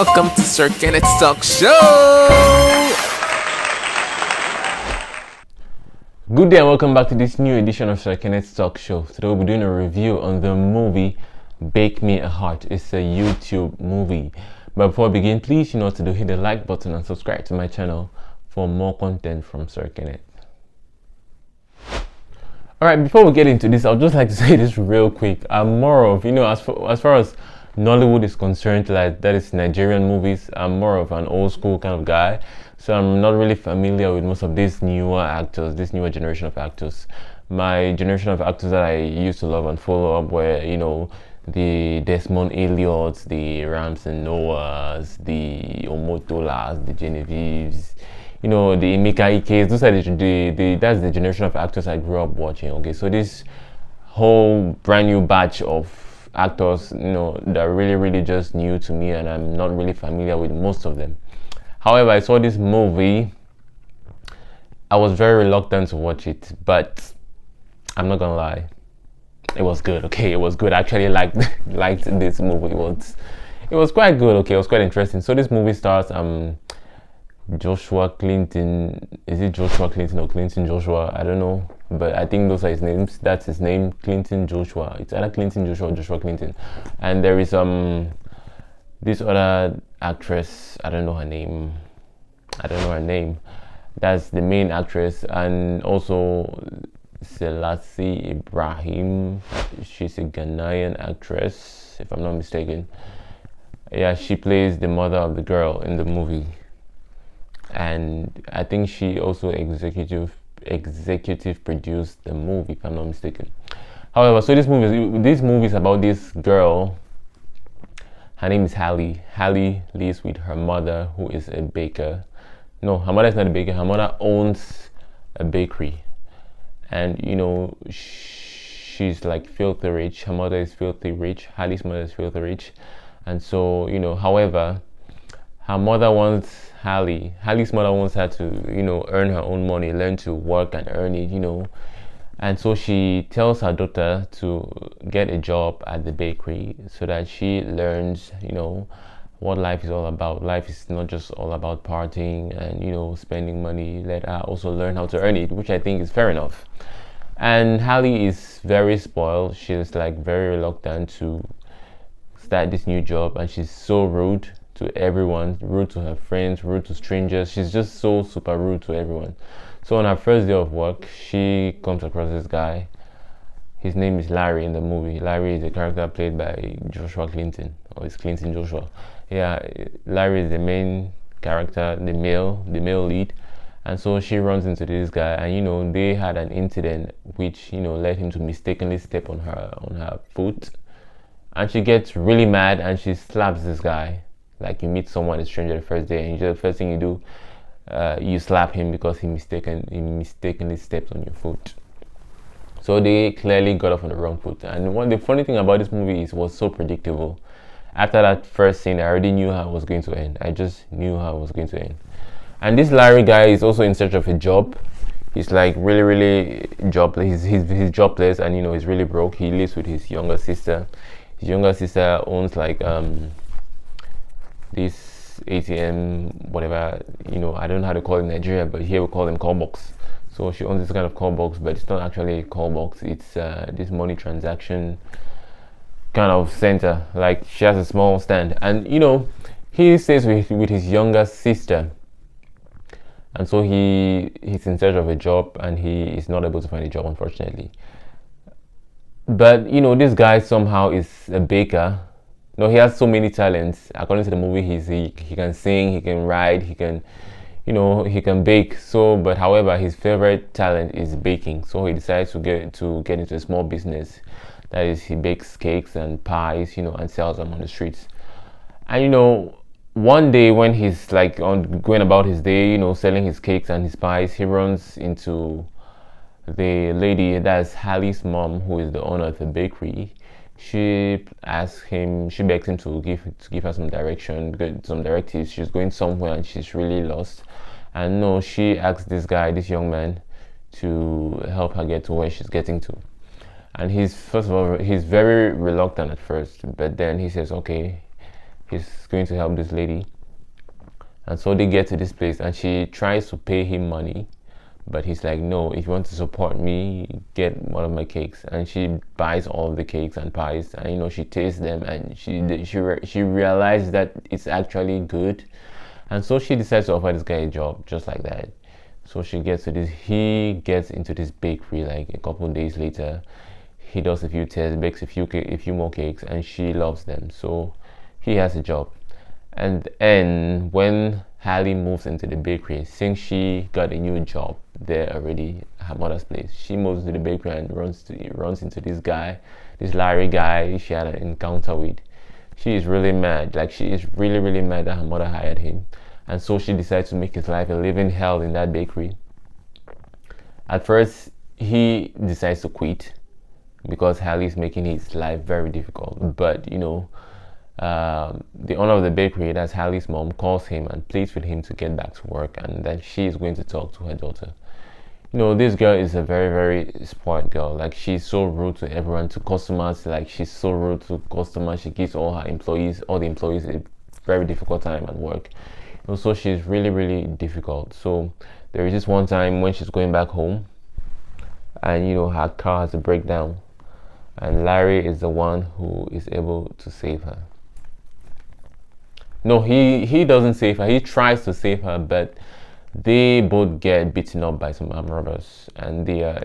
welcome to Sir-Kenneth's Talk Show! Good day and welcome back to this new edition of Sir-Kenneth's Talk Show. Today we'll be doing a review on the movie Bake Me a Heart. It's a YouTube movie. But before we begin, please you know to hit the like button and subscribe to my channel for more content from Sir-Kenneth. Alright, before we get into this, I'd just like to say this real quick. I'm more of, as far as Nollywood is concerned, like that is Nigerian movies, I'm more of an old school kind of guy. So I'm not really familiar with most of these newer actors, this newer generation of actors. My generation of actors that I used to love and follow up were, the Desmond Elliots, the Ramsey Noahs, the Omotolas, the Genevieves, the Emeka Ikes. Those are that's the generation of actors I grew up watching. Okay, so this whole brand new batch of actors, that are really just new to me, and I'm not really familiar with most of them. However, I saw this movie. I was very reluctant to watch it, but I'm not gonna lie, it was good. Okay, it was good. I actually liked this movie. It was quite good. Okay, it was quite interesting. So this movie stars Joshua Clinton. Is it Joshua Clinton or Clinton Joshua? I don't know, but I think those are his names. That's his name, Clinton Joshua. It's either Clinton Joshua or Joshua Clinton. And there is this other actress. I don't know her name. That's the main actress, and also Selasie Ibrahim. She's a Ghanaian actress, if I'm not mistaken. Yeah, she plays the mother of the girl in the movie, and I think she also executive produced the movie, if I'm not mistaken. However, so this movie is about this girl. Her name is Hallie. Hallie lives with her mother, who is a baker. No, her mother is not a baker. Her mother owns a bakery, and she's like filthy rich. Her mother is filthy rich. Hallie's mother is filthy rich, and so however, her mother wants Hallie's mother wants her to earn her own money, learn to work and earn it, and so she tells her daughter to get a job at the bakery so that she learns what life is all about. Life is not just all about partying and spending money. Let her also learn how to earn it, which I think is fair enough. And Hallie is very spoiled. She's like very reluctant to start this new job, and she's so rude to everyone, rude to her friends, rude to strangers. She's just so super rude to everyone. So on her first day of work, she comes across this guy. His name is Larry in the movie. Larry is a character played by Joshua Clinton, or it's Clinton Joshua. Yeah, Larry is the main character, the male lead. And so she runs into this guy, and they had an incident which led him to mistakenly step on her foot, and she gets really mad and she slaps this guy. Like, you meet someone, a stranger, the first day, and the first thing you do, you slap him because he mistakenly stepped on your foot. So they clearly got off on the wrong foot. And the funny thing about this movie is it was so predictable. After that first scene, I already knew how it was going to end. I just knew how it was going to end. And this Larry guy is also in search of a job. He's like really jobless. He's jobless, and he's really broke. He lives with his younger sister. His younger sister owns like this ATM, whatever, I don't know how to call it in Nigeria, but here we call them call box. So she owns this kind of call box, but it's not actually a call box. It's this money transaction kind of center. Like, she has a small stand, and he stays with his younger sister, and so he's in search of a job, and he is not able to find a job, unfortunately. But this guy somehow is a baker. He has so many talents. According to the movie, he can sing, he can ride, he can he can bake. So, but however, his favorite talent is baking. So he decides to get into a small business. That is, he bakes cakes and pies, and sells them on the streets. And one day when he's like going about his day, selling his cakes and his pies, he runs into the lady that's Hallie's mom, who is the owner of the bakery. She begs him to give her some direction, some directives. She's going somewhere and she's really lost. And no, she asks this young man, to help her get to where she's getting to. And he's very reluctant at first, but then he says, okay, He's going to help this lady. And so they get to this place and she tries to pay him money, but he's like, no, if you want to support me, get one of my cakes. And she buys all of the cakes and pies, and she tastes them, and she realized that it's actually good. And so she decides to offer this guy a job just like that. So he gets into this bakery like a couple of days later. He does a few tests, bakes a few more cakes, and she loves them. So he has a job. And when Hallie moves into the bakery, since she got a new job there already, her mother's place, she moves to the bakery and runs into this guy, this Larry guy she had an encounter with. She is really mad. Like, she is really, really mad that her mother hired him. And so she decides to make his life a living hell in that bakery. At first, he decides to quit because Hallie is making his life very difficult. But, the owner of the bakery, that's Hallie's mom, calls him and pleads with him to get back to work, and that she is going to talk to her daughter. This girl is a very, very spoiled girl. Like, she's so rude to everyone, to customers. Like, she's so rude to customers. She gives all the employees a very difficult time at work. So she's really, really difficult. So there is this one time when she's going back home, and her car has a breakdown, and Larry is the one who is able to save her. No, he doesn't save her. He tries to save her, but they both get beaten up by some armed robbers, and they are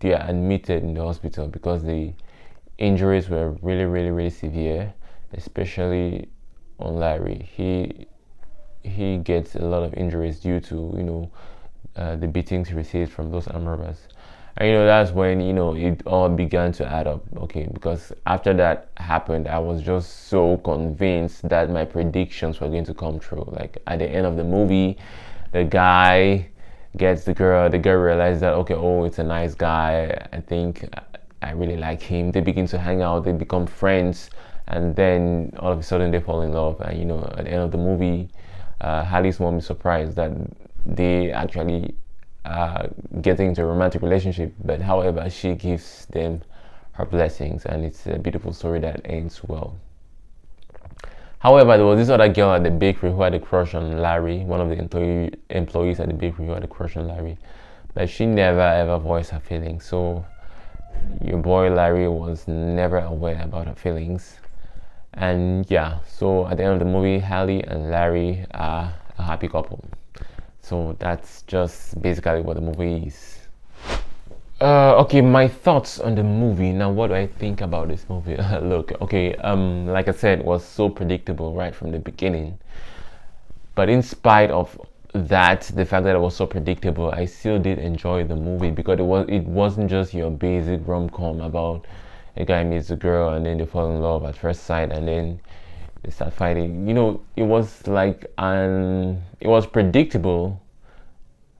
admitted in the hospital because the injuries were really, really, really severe, especially on Larry. He gets a lot of injuries due to the beatings he received from those armed robbers. And that's when it all began to add up. Okay, because after that happened, I was just so convinced that my predictions were going to come true. Like, at the end of the movie, the guy gets the girl realizes that, okay, oh, it's a nice guy, I think I really like him. They begin to hang out, they become friends, and then all of a sudden they fall in love. And at the end of the movie, Hallie's mom is surprised that they actually getting into a romantic relationship, but however, she gives them her blessings, and it's a beautiful story that ends well. However, there was this other girl at the bakery who had a crush on Larry, one of the employees at the bakery who had a crush on Larry, but she never ever voiced her feelings. So your boy Larry was never aware about her feelings. And yeah, so at the end of the movie, Hallie and Larry are a happy couple. So that's just basically what the movie is. Okay, my thoughts on the movie. Now, what do I think about this movie? Look, okay, like I said, it was so predictable right from the beginning. But in spite of that, the fact that it was so predictable, I still did enjoy the movie because it wasn't just your basic rom-com about a guy meets a girl and then they fall in love at first sight and then they start fighting. It was like it was predictable,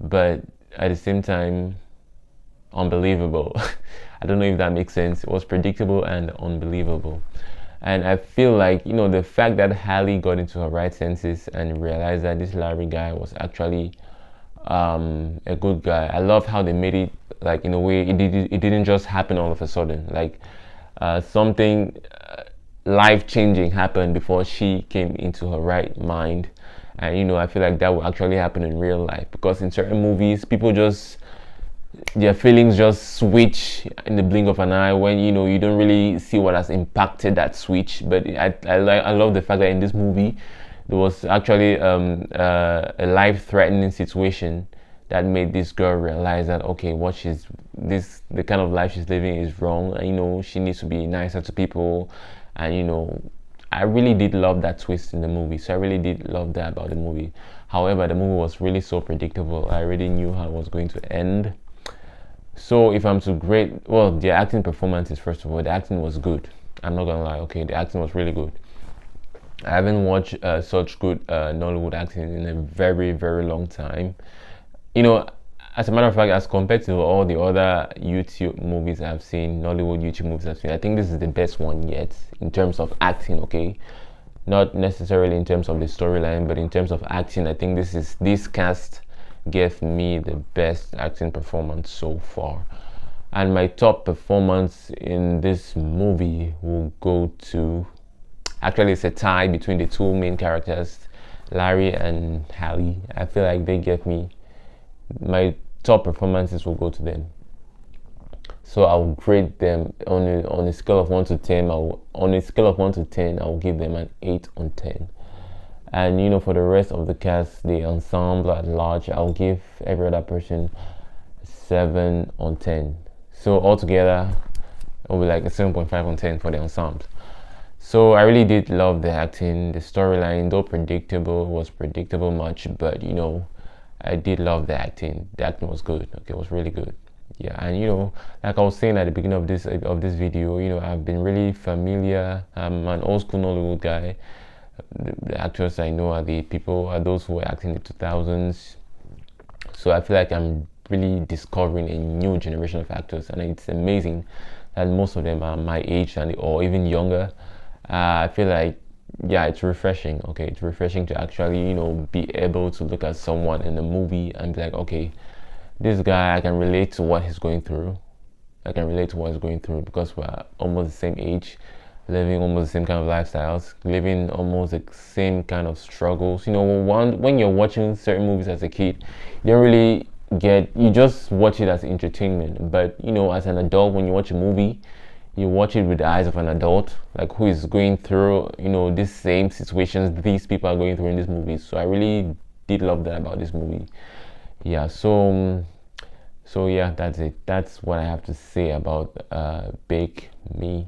but at the same time unbelievable. I don't know if that makes sense. It was predictable and unbelievable. And I feel like, the fact that Hallie got into her right senses and realized that this Larry guy was actually a good guy. I love how they made it, like, in a way, it didn't just happen all of a sudden. Like, something life-changing happened before she came into her right mind. And, I feel like that will actually happen in real life, because in certain movies, people their feelings just switch in the blink of an eye when you don't really see what has impacted that switch. But I love the fact that in this movie there was actually a life-threatening situation that made this girl realize that, okay, the kind of life she's living is wrong, and she needs to be nicer to people. And I really did love that twist in the movie. So I really did love that about the movie. However, the movie was really so predictable. I already knew how it was going to end. So if I'm to grade, well, the acting performances, first of all, the acting was good. I'm not gonna lie, okay, the acting was really good. I haven't watched such good Nollywood acting in a very, very long time. As a matter of fact, as compared to all the other YouTube movies I've seen, Nollywood YouTube movies I've seen, I think this is the best one yet in terms of acting, okay? Not necessarily in terms of the storyline, but in terms of acting, I think this cast gave me the best acting performance so far. And my top performance in this movie will go to Actually, it's a tie between the two main characters, Larry and Hallie. I feel like they get me. My top performances will go to them. So I'll grade them on a scale of 1 to 10. On a scale of 1 to 10, I'll give them an 8 on 10. And you know, for the rest of the cast, the ensemble at large, I'll give every other person 7 on 10. So altogether, it'll be like a 7.5 on 10 for the ensemble. So I really did love the acting. The storyline, though predictable, was predictable much, but you know, I did love the acting. The acting was good. Okay, it was really good. Yeah, and you know, like I was saying at the beginning of this video, you know, I've been really familiar. I'm an old school Nollywood guy. The actors I know are those who were acting in the 2000s. So I feel like I'm really discovering a new generation of actors, and it's amazing that most of them are my age or even younger. I feel like, yeah, it's refreshing. Okay, it's refreshing to actually, you know, be able to look at someone in a movie and be like, okay, this guy, I can relate to what he's going through. I can relate to what he's going through because we're almost the same age, living almost the same kind of lifestyles, living almost the same kind of struggles. You know, when you're watching certain movies as a kid, you don't really you just watch it as entertainment. But you know, as an adult, when you watch a movie, you watch it with the eyes of an adult, like who is going through, you know, these same situations these people are going through in this movie. So I really did love that about this movie. Yeah, so yeah, that's it. That's what I have to say about Bake Me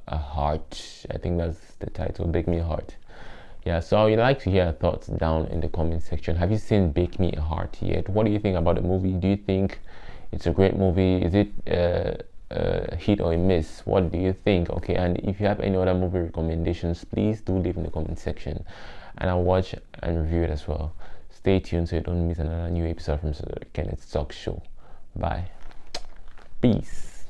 a Heart. I think that's the title, Bake Me a Heart. Yeah, so I would like to hear your thoughts down in the comment section. Have you seen Bake Me a Heart yet? What do you think about the movie? Do you think it's a great movie? Is it a hit or a miss? What do you think? Okay, and if you have any other movie recommendations, please do leave in the comment section, and I'll watch and review it as well. Stay tuned so you don't miss another new episode from Sir-Kenneth's Talk Show. Bye. Peace.